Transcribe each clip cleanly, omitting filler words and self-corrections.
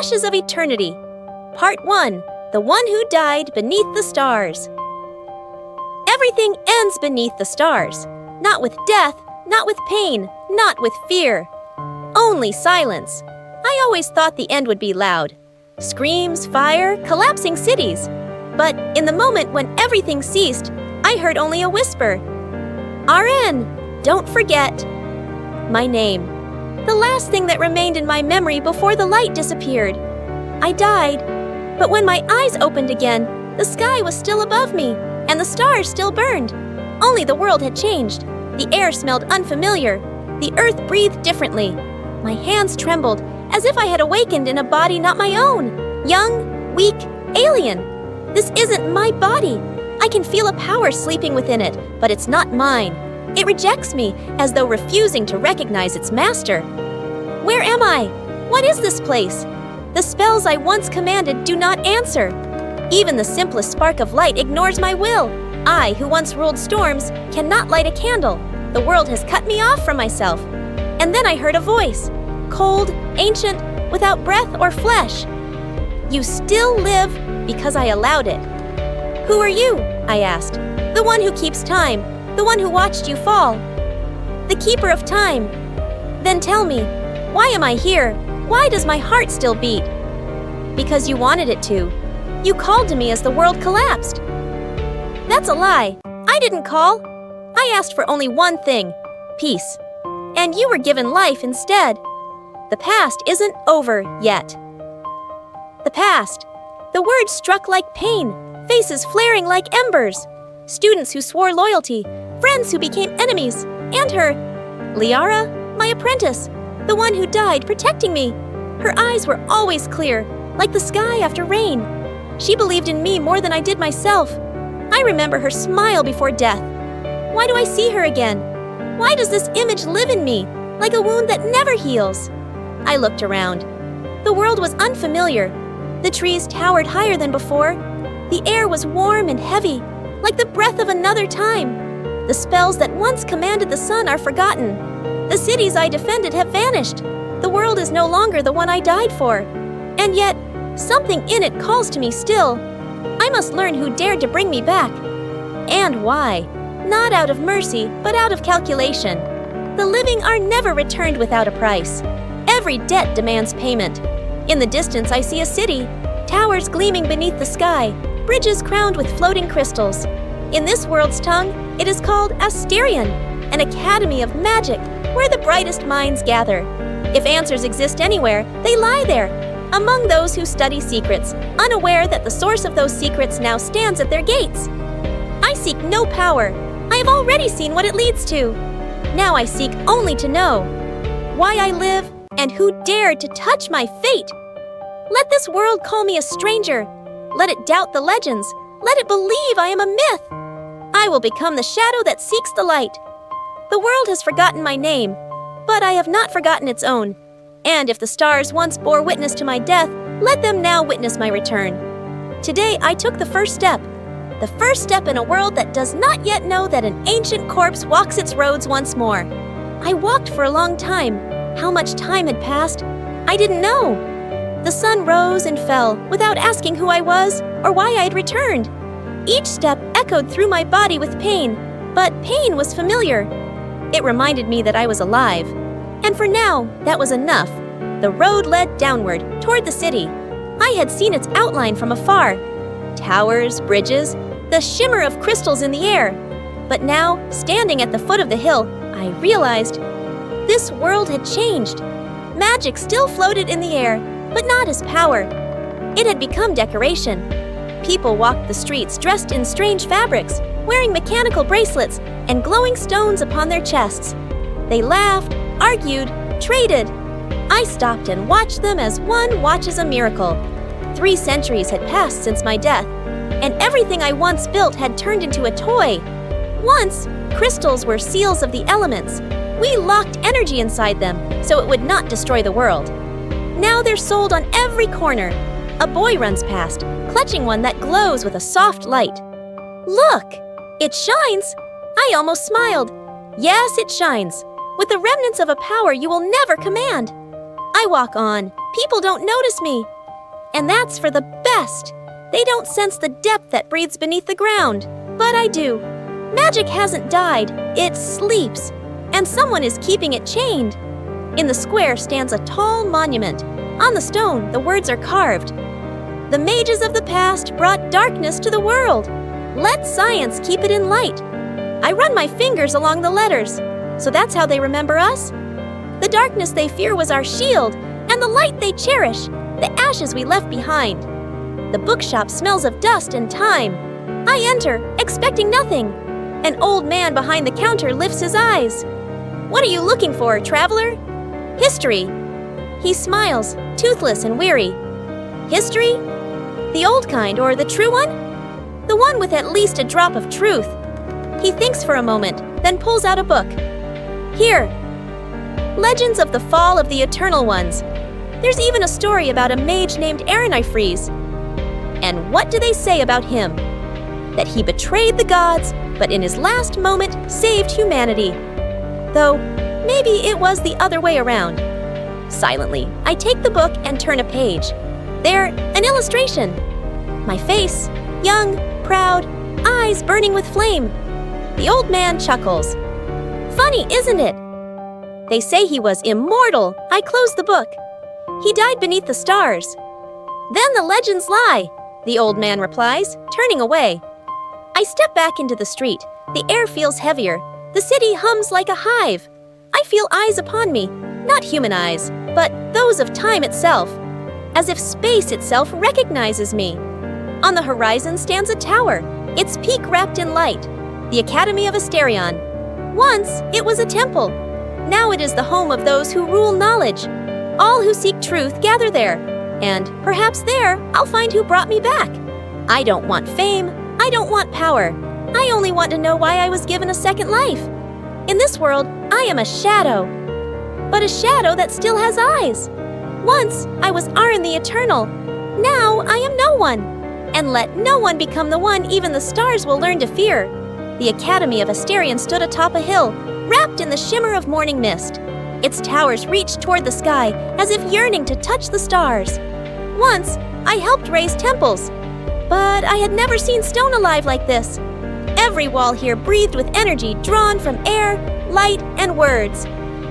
Ashes of Eternity. Part 1. The One Who Died Beneath the Stars. Everything ends beneath the stars. Not with death, not with pain, not with fear. Only silence. I always thought the end would be loud. Screams, fire, collapsing cities. But in the moment when everything ceased, I heard only a whisper. RN, don't forget. My name. The last thing that remained in my memory before the light disappeared. I died, but when my eyes opened again, the sky was still above me, and the stars still burned. Only the world had changed. The air smelled unfamiliar. The earth breathed differently. My hands trembled, as if I had awakened in a body not my own. Young, weak, alien. This isn't my body. I can feel a power sleeping within it, but it's not mine. It rejects me, as though refusing to recognize its master. Where am I? What is this place? The spells I once commanded do not answer. Even the simplest spark of light ignores my will. I, who once ruled storms, cannot light a candle. The world has cut me off from myself. And then I heard a voice, cold, ancient, without breath or flesh. You still live because I allowed it. Who are you? I asked. The one who keeps time. The one who watched you fall. The keeper of time. Then tell me, why am I here? Why does my heart still beat? Because you wanted it to. You called to me as the world collapsed. That's a lie. I didn't call. I asked for only one thing, peace. And you were given life instead. The past isn't over yet. The past. The word struck like pain, faces flaring like embers. Students who swore loyalty, friends who became enemies, and her, Liara, my apprentice, the one who died protecting me. Her eyes were always clear, like the sky after rain. She believed in me more than I did myself. I remember her smile before death. Why do I see her again? Why does this image live in me, like a wound that never heals? I looked around. The world was unfamiliar. The trees towered higher than before. The air was warm and heavy, like the breath of another time. The spells that once commanded the sun are forgotten. The cities I defended have vanished. The world is no longer the one I died for. And yet, something in it calls to me still. I must learn who dared to bring me back. And why. Not out of mercy, but out of calculation. The living are never returned without a price. Every debt demands payment. In the distance I see a city, towers gleaming beneath the sky, bridges crowned with floating crystals. In this world's tongue, it is called Asterion, an academy of magic where the brightest minds gather. If answers exist anywhere, they lie there, among those who study secrets, unaware that the source of those secrets now stands at their gates. I seek no power. I have already seen what it leads to. Now I seek only to know why I live and who dared to touch my fate. Let this world call me a stranger. Let it doubt the legends. Let it believe I am a myth. I will become the shadow that seeks the light. The world has forgotten my name, but I have not forgotten its own. And if the stars once bore witness to my death, let them now witness my return. Today I took the first step in a world that does not yet know that an ancient corpse walks its roads once more. I walked for a long time. How much time had passed? I didn't know. The sun rose and fell without asking who I was or why I had returned. Each step echoed through my body with pain, but pain was familiar. It reminded me that I was alive. And for now, that was enough. The road led downward, toward the city. I had seen its outline from afar. Towers, bridges, the shimmer of crystals in the air. But now, standing at the foot of the hill, I realized this world had changed. Magic still floated in the air, but not as power. It had become decoration. People walked the streets dressed in strange fabrics, wearing mechanical bracelets and glowing stones upon their chests. They laughed, argued, traded. I stopped and watched them as one watches a miracle. 3 centuries had passed since my death, and everything I once built had turned into a toy. Once, crystals were seals of the elements. We locked energy inside them so it would not destroy the world. Now they're sold on every corner. A boy runs past, clutching one that glows with a soft light. Look! It shines! I almost smiled. Yes, it shines, with the remnants of a power you will never command. I walk on. People don't notice me. And that's for the best. They don't sense the depth that breathes beneath the ground. But I do. Magic hasn't died. It sleeps. And someone is keeping it chained. In the square stands a tall monument. On the stone, the words are carved. The mages of the past brought darkness to the world. Let science keep it in light. I run my fingers along the letters. So that's how they remember us? The darkness they fear was our shield, and the light they cherish, the ashes we left behind. The bookshop smells of dust and time. I enter, expecting nothing. An old man behind the counter lifts his eyes. What are you looking for, traveler? History. He smiles, toothless and weary. History? The old kind or the true one? The one with at least a drop of truth. He thinks for a moment, then pulls out a book. Here. Legends of the Fall of the Eternal Ones. There's even a story about a mage named Freeze. And what do they say about him? That he betrayed the gods, but in his last moment saved humanity. Though, maybe it was the other way around. Silently, I take the book and turn a page. There, an illustration. My face, young, proud, eyes burning with flame. The old man chuckles. Funny, isn't it? They say he was immortal. I close the book. He died beneath the stars. Then the legends lie, the old man replies, turning away. I step back into the street. The air feels heavier. The city hums like a hive. I feel eyes upon me, not human eyes, but those of time itself, as if space itself recognizes me. On the horizon stands a tower, its peak wrapped in light, the Academy of Asterion. Once, it was a temple. Now it is the home of those who rule knowledge. All who seek truth gather there, and perhaps there I'll find who brought me back. I don't want fame. I don't want power. I only want to know why I was given a second life. In this world, I am a shadow, but a shadow that still has eyes. Once, I was Arn the Eternal. Now, I am no one. And let no one become the one even the stars will learn to fear. The Academy of Asterion stood atop a hill, wrapped in the shimmer of morning mist. Its towers reached toward the sky, as if yearning to touch the stars. Once, I helped raise temples, but I had never seen stone alive like this. Every wall here breathed with energy drawn from air, light, and words.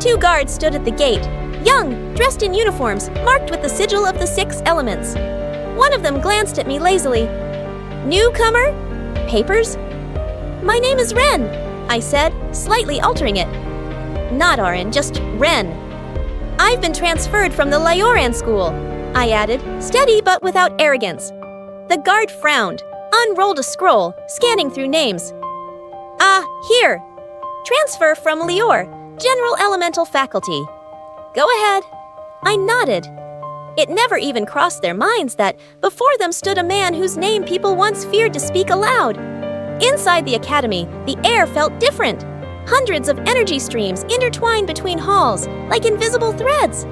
2 guards stood at the gate, young, dressed in uniforms marked with the sigil of the 6 elements. One of them glanced at me lazily. Newcomer? Papers? My name is Ren, I said, slightly altering it. Not Arin, just Ren. I've been transferred from the Lyoran school, I added, steady but without arrogance. The guard frowned, unrolled a scroll, scanning through names. Ah, here. Transfer from Lior, General Elemental Faculty. Go ahead. I nodded. It never even crossed their minds that before them stood a man whose name people once feared to speak aloud. Inside the academy, the air felt different. Hundreds of energy streams intertwined between halls, like invisible threads.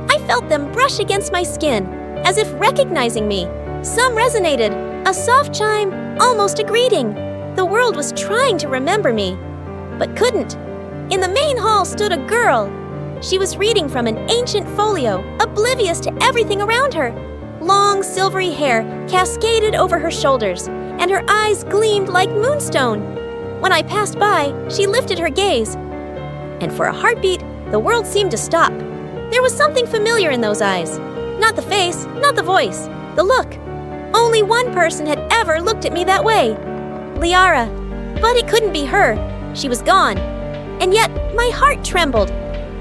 I felt them brush against my skin, as if recognizing me. Some resonated, a soft chime, almost a greeting. The world was trying to remember me, but couldn't. In the main hall stood a girl. She was reading from an ancient folio, oblivious to everything around her. Long, silvery hair cascaded over her shoulders, and her eyes gleamed like moonstone. When I passed by, she lifted her gaze, and for a heartbeat, the world seemed to stop. There was something familiar in those eyes. Not the face, not the voice, the look. Only one person had ever looked at me that way. Liara. But it couldn't be her. She was gone. And yet, my heart trembled,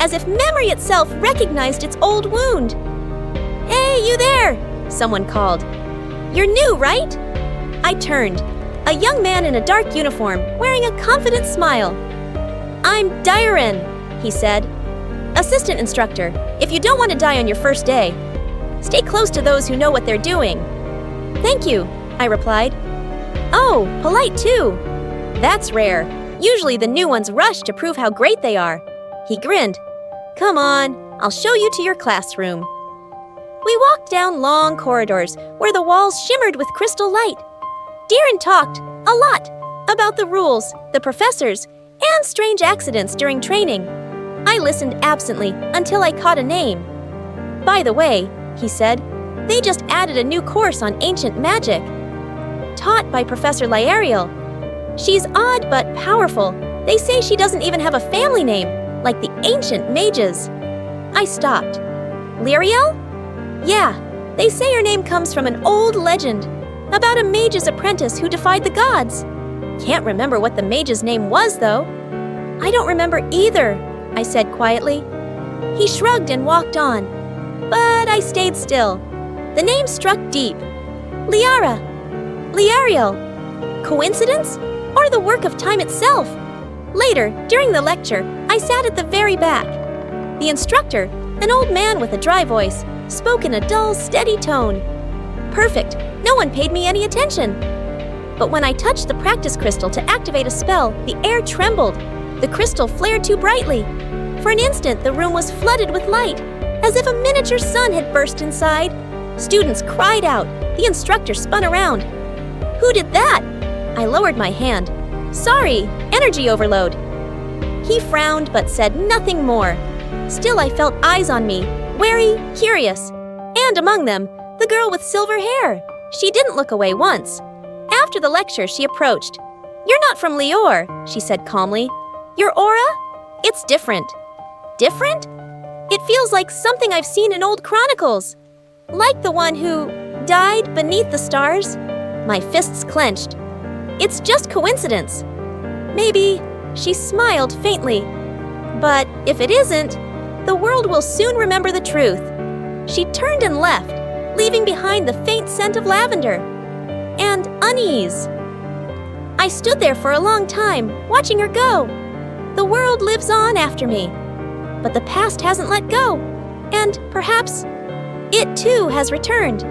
as if memory itself recognized its old wound. Hey, you there! Someone called. You're new, right? I turned. A young man in a dark uniform, wearing a confident smile. I'm Dairen, he said. Assistant instructor, if you don't want to die on your first day, stay close to those who know what they're doing. Thank you, I replied. Oh, polite too. That's rare. Usually the new ones rush to prove how great they are. He grinned. Come on, I'll show you to your classroom. We walked down long corridors where the walls shimmered with crystal light. Dairen talked, a lot, about the rules, the professors, and strange accidents during training. I listened absently until I caught a name. By the way, he said, they just added a new course on ancient magic. Taught by Professor Lyariel. She's odd but powerful. They say she doesn't even have a family name, like the ancient mages. I stopped. Lyariel? Yeah, they say her name comes from an old legend about a mage's apprentice who defied the gods. Can't remember what the mage's name was, though. I don't remember either, I said quietly. He shrugged and walked on, but I stayed still. The name struck deep. Lyariel. Coincidence? Or the work of time itself? Later, during the lecture, I sat at the very back. The instructor, an old man with a dry voice, spoke in a dull, steady tone. Perfect. No one paid me any attention. But when I touched the practice crystal to activate a spell, the air trembled. The crystal flared too brightly. For an instant, the room was flooded with light, as if a miniature sun had burst inside. Students cried out. The instructor spun around. Who did that? I lowered my hand. Sorry, energy overload. He frowned but said nothing more. Still, I felt eyes on me, wary, curious. And among them, the girl with silver hair. She didn't look away once. After the lecture, she approached. You're not from Lior, she said calmly. Your aura? It's different. Different? It feels like something I've seen in old chronicles. Like the one who died beneath the stars. My fists clenched. It's just coincidence. Maybe. She smiled faintly. But if it isn't, the world will soon remember the truth. She turned and left, leaving behind the faint scent of lavender and unease. I stood there for a long time, watching her go. The world lives on after me, but the past hasn't let go, and perhaps it too has returned.